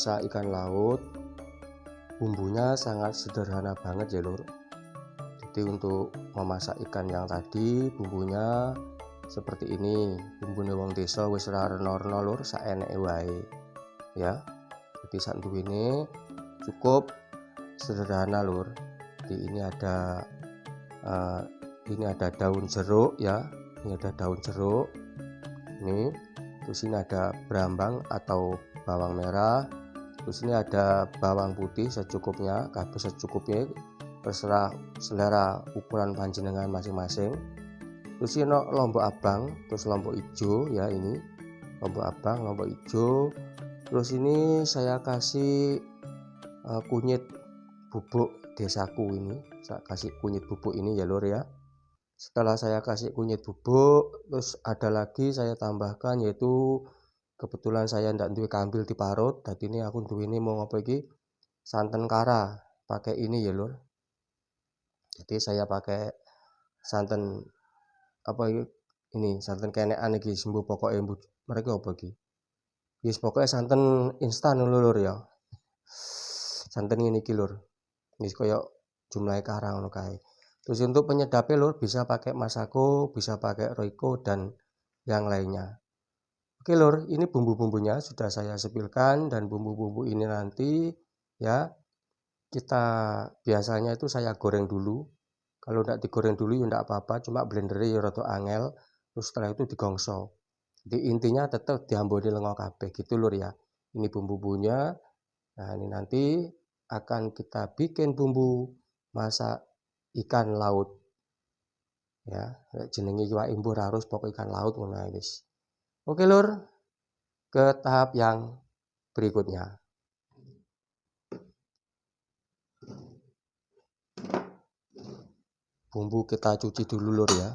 memasak ikan laut, bumbunya sangat sederhana banget ya lur. Jadi untuk memasak ikan yang tadi bumbunya seperti ini, bumbune wong desa wis ora rena-rena lur, saeneke wae ya. Jadi sak duwene cukup sederhana lur. Jadi ini ada daun jeruk ya, ini ada daun jeruk ini, terus ini ada brambang atau bawang merah, terus ini ada bawang putih secukupnya, kabeh secukupnya, terserah selera ukuran panjenengan masing-masing. Terus ini lombok abang, terus lombok hijau ya, ini lombok abang, lombok hijau. Terus ini saya kasih kunyit bubuk desaku, ini saya kasih kunyit bubuk ini ya lur ya. Setelah saya kasih kunyit bubuk, terus ada lagi saya tambahkan, yaitu kebetulan saya ndak duwe kambil diparut, jadi ini aku duwe ini mau ngopo iki santen kara, pakai ini ya lur. Jadi saya pakai santen apa ini santen kenekan iki sembuh pokoknya mereka apa iki. Wis pokoknya santen instan lur ya. Santen ini iki lur. Wis koyo jumlahe kara ngono kae. Terus untuk penyedapnya lur bisa pakai Masako, bisa pakai Royco dan yang lainnya. Oke lur, ini bumbu-bumbunya sudah saya sepilkan, dan bumbu-bumbu ini nanti ya kita biasanya itu saya goreng dulu. Kalau tidak digoreng dulu ya tidak apa-apa, cuma blendernya ya rada angel. Terus setelah itu digongso. Jadi intinya tetap diamboni lengo kabeh gitu lur ya. Ini bumbu-bumbunya. Nah ini nanti akan kita bikin bumbu masak ikan laut ya, jenenge iwak imbur harus pokok ikan laut ngono wis. Oke lur, ke tahap yang berikutnya. Bumbu kita cuci dulu lur ya,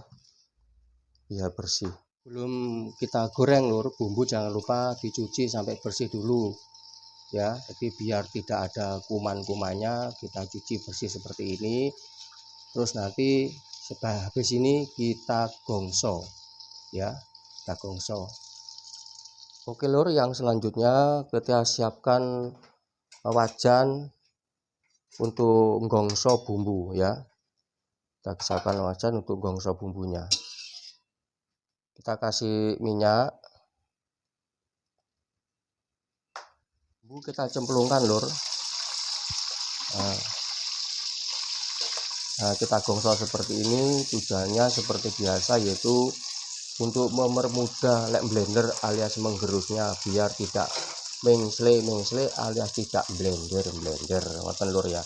biar bersih. Sebelum kita goreng lur, bumbu jangan lupa dicuci sampai bersih dulu ya. Jadi biar tidak ada kuman-kumannya, kita cuci bersih seperti ini. Terus nanti setelah habis ini kita gongso ya, kita gongso. Oke lur, yang selanjutnya kita siapkan wajan untuk gongso bumbu ya. Kita siapkan wajan untuk gongso bumbunya. Kita kasih minyak, bumbu kita cemplungkan lur. Nah, kita gongso seperti ini, tujuannya seperti biasa, yaitu untuk mempermudah lek blender alias menggerusnya, biar tidak mengsle alias tidak blender ngoten lur ya.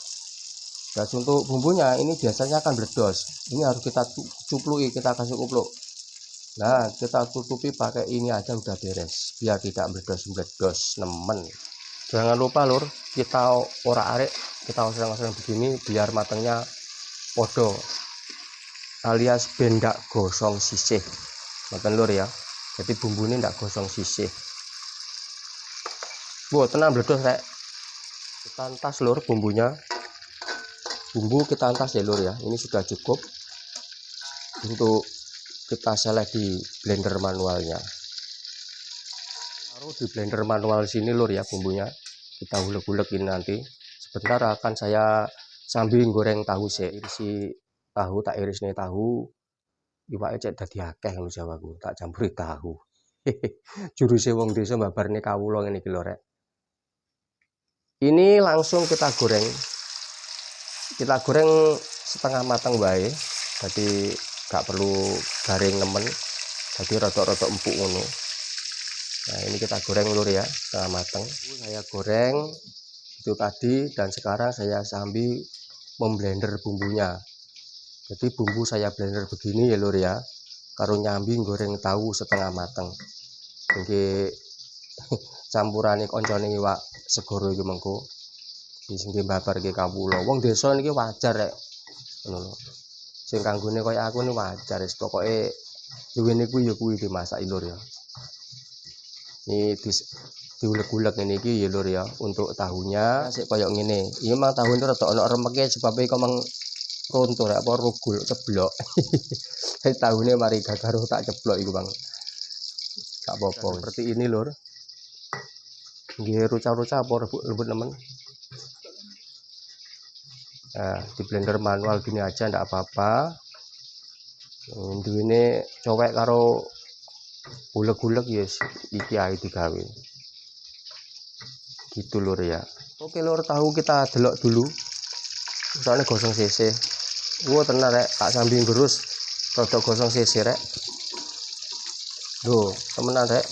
Dan untuk bumbunya ini biasanya akan bledos, ini harus kita cupluki, kita kasih kupluk. Nah kita tutupi pakai ini aja udah beres, biar tidak bledos nemen. Jangan lupa lur, kita ora arek, kita oseng-oseng begini biar matangnya podo alias bendak gosong sisih ngoten lur ya. Jadi bumbu ini ndak gosong sisih. Tenang bledos rek. Kita entas lur bumbunya. Bumbu kita entas ya lur ya. Ini sudah cukup untuk kita seleh di blender manualnya. Taruh di blender manual sini lur ya bumbunya. Kita ulek-ulek ini nanti. Sebentar akan saya sambil goreng tahu sih. Irisi tahu, tak iris nih tahu. Iwake cek dadi akeh ngono Jawaku, tak campuri tahu. Juruse wong desa mbabarne kawula ngene iki lho rek. Ini langsung kita goreng. Kita goreng setengah matang wae. Jadi gak perlu garing nemen. Jadi rada-rada empuk ngono. Nah, ini kita goreng lur ya, setengah matang. Saya goreng itu tadi, dan sekarang saya sambil memblender bumbunya. Jadi bumbu saya blender begini ya lur ya, karo nyambi goreng tahu setengah mateng. Nggih campurane koncone iwak segoro iki mengko. Wis nggih babar nggih kawula. Wong desa niki wajar rek. Ngono lho. Sing kanggone kaya aku ni wajar wis pokoke duwene kuwi ya kuwi dimasak lur ya. Ini diulek-ulek ini iki ya lur ya, untuk tahunya sik koyo ngene. Iki mah tahu ini rada ana remeke sebab iki kok runtuh apa rugul ceblok. Tahune mari gagaro tak ceblok iku Bang. Gak apa-apa seperti ini lur. nggih ruca-ruca apa lembut nemen. Nah, di blender manual gini aja ndak apa-apa. Duwene cowek karo uleg-uleg yes iki ae digawe. Gitu lur ya. Oke lur, tahu kita delok dulu. Soalnya gosong sisih. Wah tenan rek, tak sambil gerus rada gosong sisih rek. Loh, temenan rek.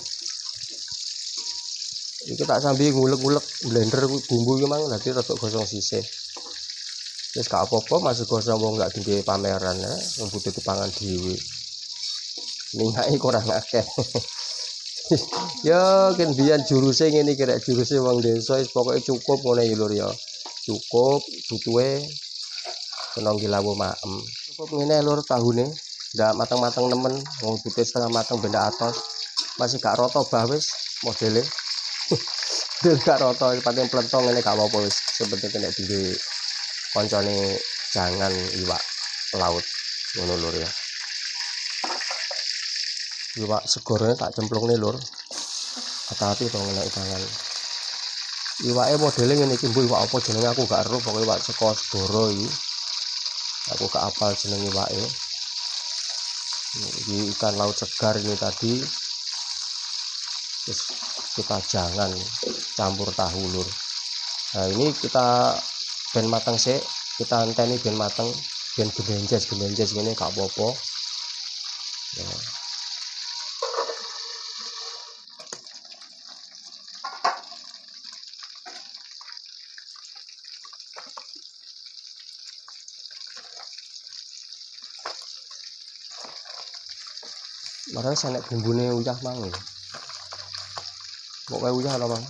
Iki tak sambil ngulek-ngulek blender bumbu iki mang dadi rada gosong sisih. Wis gak apa-apa masih gosong wong gak dingge pameran ya, wong butuh dipangan dhewe. Minyake kurang akeh. Ya kan biyen juruse ngene iki rek, juruse wong desa wis pokoke cukup ngono iki lur ya. Cukup butuhe kena ngilawu maem. Cukup ngene lur tahune. Ndak mateng-mateng nemen, wong putih setengah mateng benda atos. Masih gak rata bah wis modele. Del gak rata pating plentong ngene gak apa-apa wis. Sepenting kena dingge koncone jangan iwak laut ngono lur ya. Iwak segornya tak cemplungne lur. Hati-hati to ngelek tangan. Iwake modele ngene iki mbok iwak apa jenenge aku gak ero, pokoke iwak saka segara iki. Aku gak apal jeneng iwake. Ini ikan laut segar ini tadi. Terus kita jangan campur tahu lur. Nah ini kita ben matang sih, kita anteni ben matang, ben gebenjes gini gak apa-apa. Ya. Makanya saya nek bumbune uyah mang. Pokoknya uyah lah mang.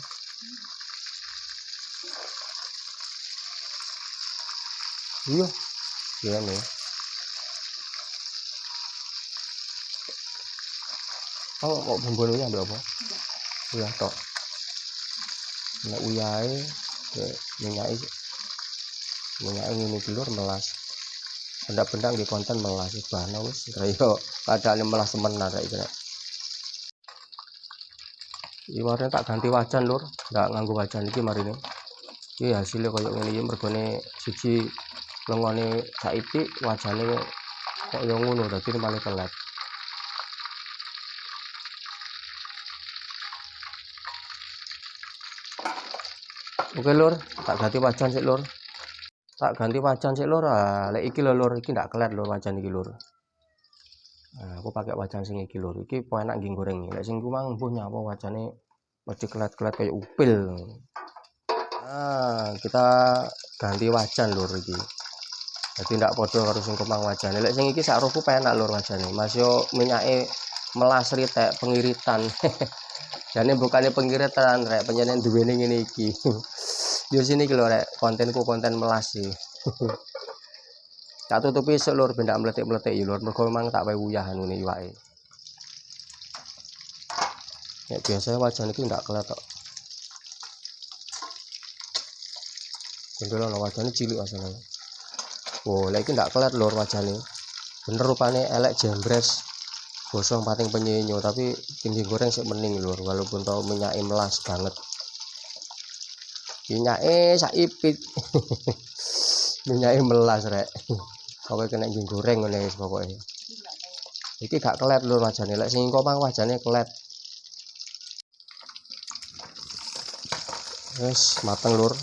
Iya, iya nih. Kamu kok bumbune uyah berapa? Uyah tok. Nek uyahe minyake ngene iki lur melas. Benda-benda nggih konten melas bahan wis kaya kadane melas temenan rek iki rek. Iware tak ganti wajan lur, ndak nganggo wajan iki marine. Iki hasilnya kaya ngene iki mergone siji lengone saiki wajane kok ya ngono dadi malah telat. Oke lur, tak ganti wajan sik lur. Tak ganti wajan sik lur. Lek iki lho lur, iki ndak kelet lur wajan iki lur. Nah, aku pakai wajan sing iki lur. Iki po enak nggih goreng. Lek sing ku mang mbuh nyapa wajane mesti kelet-kelet kayak upil. Nah, kita ganti wajan lur iki. Jadi ndak padha karo sing kemang wajane. Lek sing iki sak rohku penak lur wajane. Mas yo minyake melas ritek pengiritan. Jane bukannya pengiritan rek, penyen duwene ngene iki. Yo sini iki lho rek, kontenku konten melas sih. Tak tutupi sik lur ben ndak meletik-meletik ya lur. Mergo memang tak wae uyah anune iwake. Ya biasanya wajan iki ndak kelet tok. Gendol wajane cilik asale. Oh, lek iki ndak kelet lur wajane. Bener rupane elek jembres. Gosong pating penyenyo tapi tinggi goreng sik mending lur walaupun tau minyake melas banget. Minyake sak ipit. Minyake melas rek. Pokoke kena nggih goreng ngene wis pokoke. Iki gak kelet lur wajane. Lek sing komang wajane kelet. Wis mateng lur.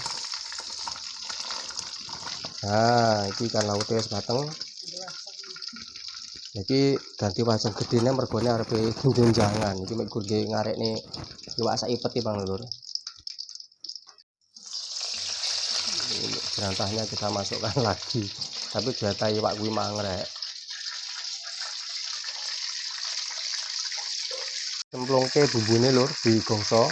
Nah, iki ikan laut wis mateng. Iki ganti wajan gedene mergone arepe gunjangan. Iki mek gue ngarekne iwak sak ipet iki Bang lur. Jerantahnya kita masukkan lagi. Tapi jatah iwak kuwi mangrek. Cemplungke bumbune lur digongso.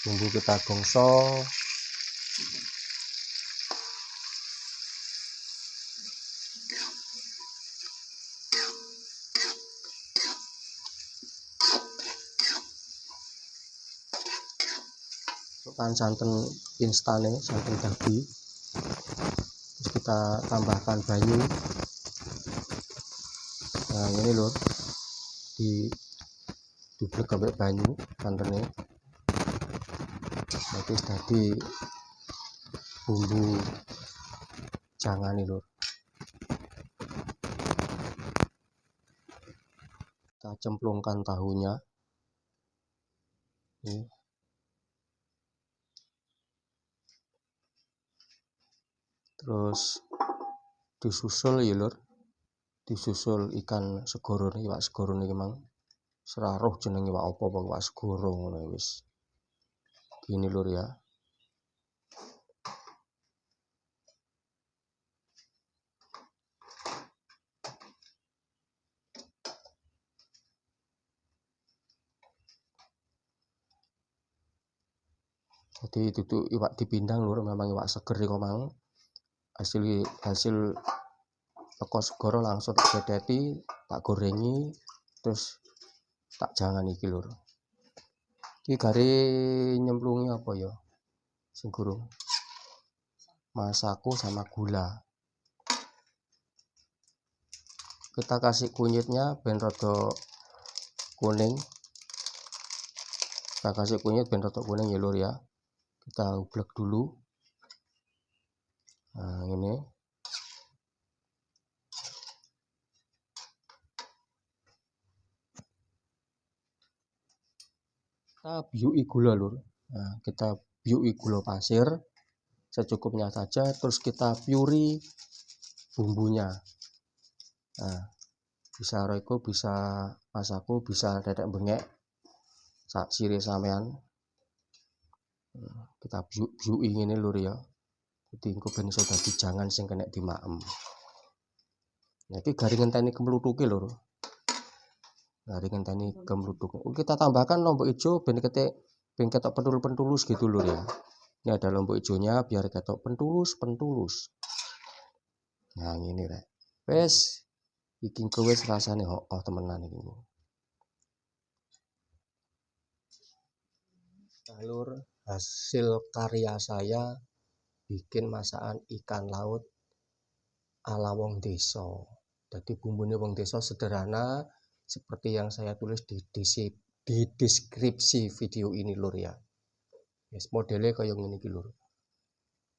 Bumbu kita gongso. Santan instane, santan babi. Terus kita tambahkan banyu. Nah ini lur, di dublek sampai banyu santannya. Nanti tadi bumbu jangan nih lur, kita cemplungkan tahunya ini. Terus disusul ya lur, disusul ikan segoro nih, iwak segoro nih emang seraruh jeneng iwak apa iwak segoro ngono wis. Gini lur ya. Jadi itu tuh iwak dipindang lur, memang iwak seger kok mang. Hasil teko segoro langsung tak sedeti, tak gorengi, terus tak jangan iki lur. Iki gare nyemplungi apa ya? Sing gurung. Masako sama gula. Kita kasih kunyitnya ben rada kuning. Kita kasih kunyit ben rada kuning ya lur ya. Kita ublek dulu. Nah, ini. Kita biuki gula lur. Nah, kita biuki gula pasir secukupnya saja, terus kita piuri bumbunya. Nah, bisa roiko, bisa masako, bisa dedek bengek, sak sire sampean. Kita biuki ini lur ya. Jadi engko ben iso dadi jangan sing kena dimaem. Nah, iki garing ngenteni kemlutuke lur. Garing ngenteni kemlutuk. Kita tambahkan lombok hijau ben ketok pentulus gitu lur ya. Ini ada lombok hijaunya biar ketok pentulus. Nah, ini rek. Wes iki engko wis rasane temenan iki. Lur, hasil karya saya bikin masakan ikan laut ala wong desa. Jadi bumbunya wong desa sederhana seperti yang saya tulis di deskripsi video ini lur ya. Yes, modelnya kaya ngene iki lur.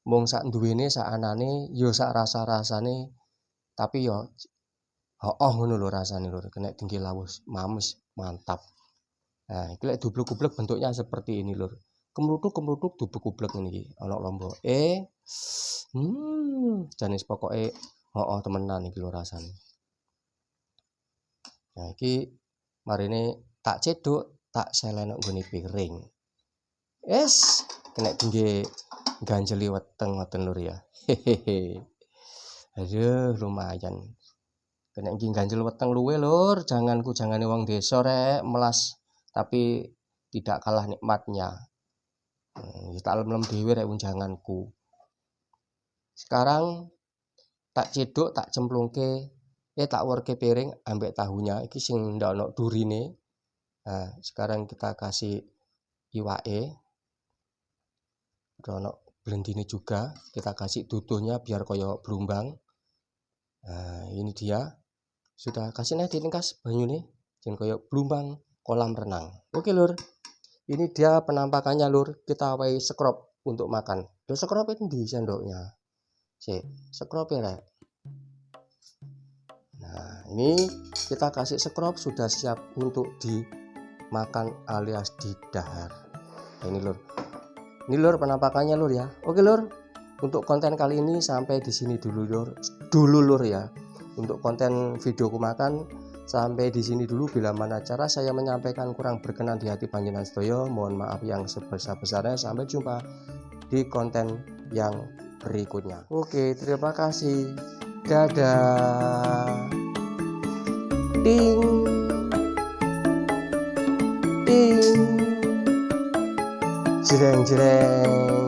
Mung sak duwene sak anane ya sak rasa-rasane, tapi ya ngono lho rasane lur, kena tinggi lawus, mames, mantap. Nah, iki lek dublek-dublek bentuknya seperti ini lur. Kemlutuk dublek-dublek ngene iki, ana lomboke. Jenis pokoke temenan iki lho rasane. Nah, iki marine tak ceduk, tak selenok nggone piring. Kena tinggi ganjeli weteng ngoten lur ya. Hehehe. Aduh, lumayan. Kena tinggi ganjel weteng luwe lur, jangane wong desa rek, melas tapi tidak kalah nikmatnya. Tak lem-lem dhewe rek janganku. Sekarang tak ceduk, tak cemplungke, tak worke piring ambek tahunya iki sing ndak ono durine. Nah, sekarang kita kasih iwake. Ono blendine juga, kita kasih duduhnya biar koyo blumbang. Nah, ini dia. Sudah kasih nih dilengkas banyune, jen koyo blumbang kolam renang. Oke lur. Ini dia penampakannya lur. Kita wae scrub untuk makan. Lho scrub endi sendoknya? Scrub ya rek. Nah, ini kita kasih scrub sudah siap untuk dimakan alias didahar. Nah, ini lur penampakannya lur ya. Oke lur, untuk konten kali ini sampai di sini dulu lur ya. Untuk konten videoku makan sampai di sini dulu. Bila mana cara saya menyampaikan kurang berkenan di hati panjenengan sedaya, mohon maaf yang sebesar-besarnya. Sampai jumpa di konten yang berikutnya. Oke, terima kasih. Dadah. Ding. Ding. Jreng jreng.